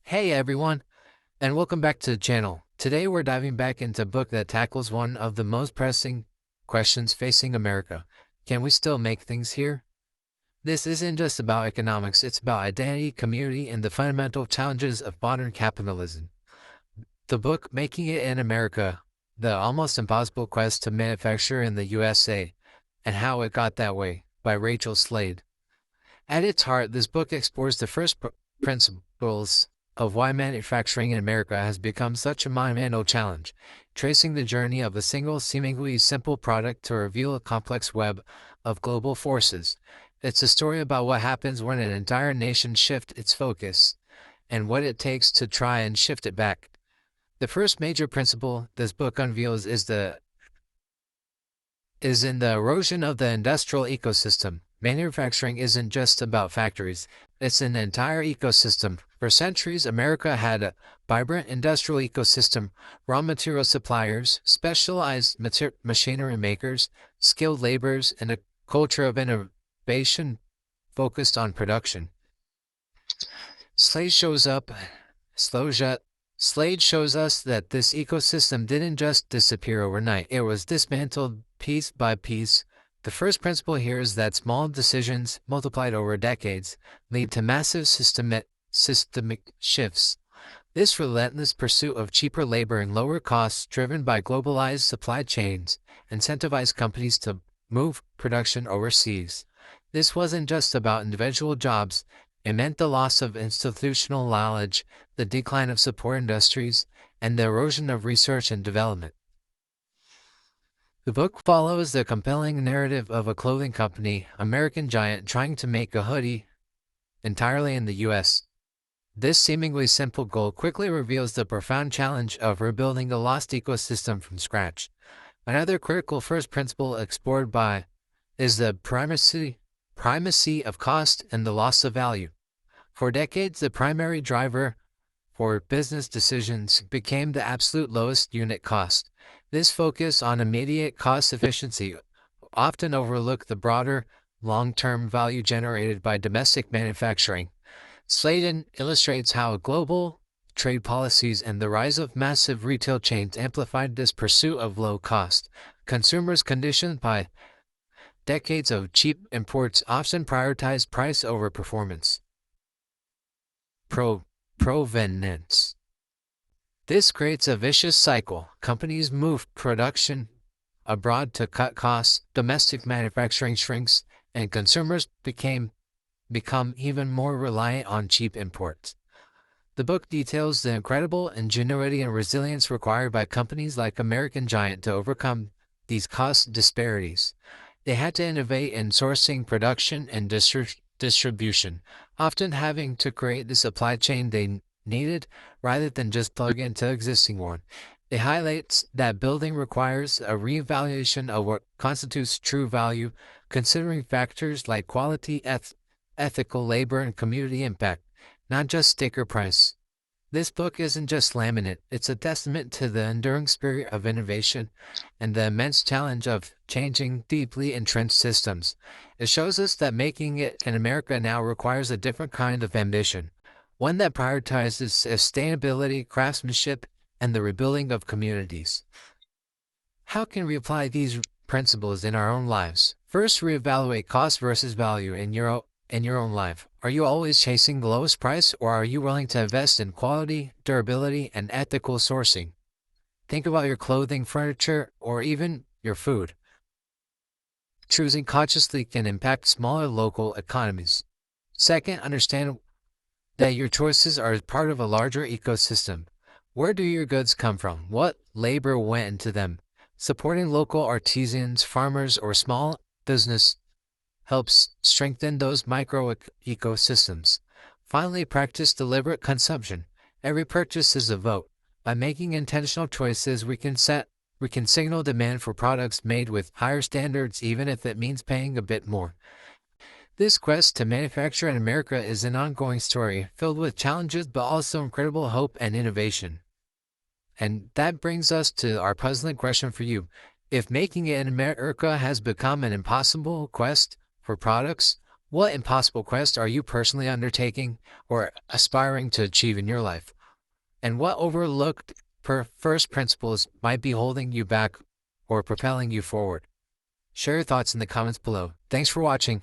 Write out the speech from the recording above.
Hey everyone, and welcome back to the channel. Today we're diving back into a book that tackles one of the most pressing questions facing America. Can we still make things here? This isn't just about economics, it's about identity, community, and the fundamental challenges of modern capitalism. The book, Making It in America, The Almost Impossible Quest to Manufacture in the U.S.A. and How It Got That Way, by Rachel Slade. At its heart, this book explores the first principles of why manufacturing in America has become such a monumental challenge, tracing the journey of a single, seemingly simple product to reveal a complex web of global forces. It's a story about what happens when an entire nation shifts its focus, and what it takes to try and shift it back. The first major principle this book unveils is in the erosion of the industrial ecosystem. Manufacturing isn't just about factories, it's an entire ecosystem. For centuries, America had a vibrant industrial ecosystem: raw material suppliers, specialized machinery makers, skilled laborers, and a culture of innovation focused on production. Slade shows up. Slade shows us that this ecosystem didn't just disappear overnight. It was dismantled piece by piece. The first principle here is that small decisions, multiplied over decades, lead to massive systemic shifts. This relentless pursuit of cheaper labor and lower costs, driven by globalized supply chains, incentivized companies to move production overseas. This wasn't just about individual jobs. It meant the loss of institutional knowledge, the decline of support industries, and the erosion of research and development. The book follows the compelling narrative of a clothing company, American Giant, trying to make a hoodie entirely in the U.S. This seemingly simple goal quickly reveals the profound challenge of rebuilding a lost ecosystem from scratch. Another critical first principle explored by is the primacy of cost and the loss of value. For decades, the primary driver for business decisions became the absolute lowest unit cost. This focus on immediate cost efficiency often overlooked the broader, long-term value generated by domestic manufacturing. Slade illustrates how global trade policies and the rise of massive retail chains amplified this pursuit of low cost. Consumers, conditioned by decades of cheap imports, often prioritize price over performance. Provenance. This creates a vicious cycle. Companies move production abroad to cut costs, domestic manufacturing shrinks, and consumers become even more reliant on cheap imports. The book details the incredible ingenuity and resilience required by companies like American Giant to overcome these cost disparities. They had to innovate in sourcing, production, and distribution, often having to create the supply chain they needed rather than just plug into existing one. It highlights that building requires a reevaluation of what constitutes true value, considering factors like quality, ethical labor, and community impact, not just sticker price. This book isn't just laminate, it's a testament to the enduring spirit of innovation and the immense challenge of changing deeply entrenched systems. It shows us that making it in America now requires a different kind of ambition, one that prioritizes sustainability, craftsmanship, and the rebuilding of communities. How can we apply these principles in our own lives? First, reevaluate cost versus value in your own life. Are you always chasing the lowest price, or are you willing to invest in quality, durability, and ethical sourcing? Think about your clothing, furniture, or even your food. Choosing consciously can impact smaller local economies. Second, understand that your choices are part of a larger ecosystem. Where do your goods come from? What labor went into them? Supporting local artisans, farmers, or small business helps strengthen those micro ecosystems. Finally, practice deliberate consumption. Every purchase is a vote. By making intentional choices, we can signal demand for products made with higher standards, even if it means paying a bit more. This quest to manufacture in America is an ongoing story, filled with challenges but also incredible hope and innovation. And that brings us to our puzzling question for you. If making it in America has become an impossible quest for products, What impossible quest are you personally undertaking or aspiring to achieve in your life? And what overlooked first principles might be holding you back or propelling you forward? Share your thoughts in the comments below. Thanks for watching.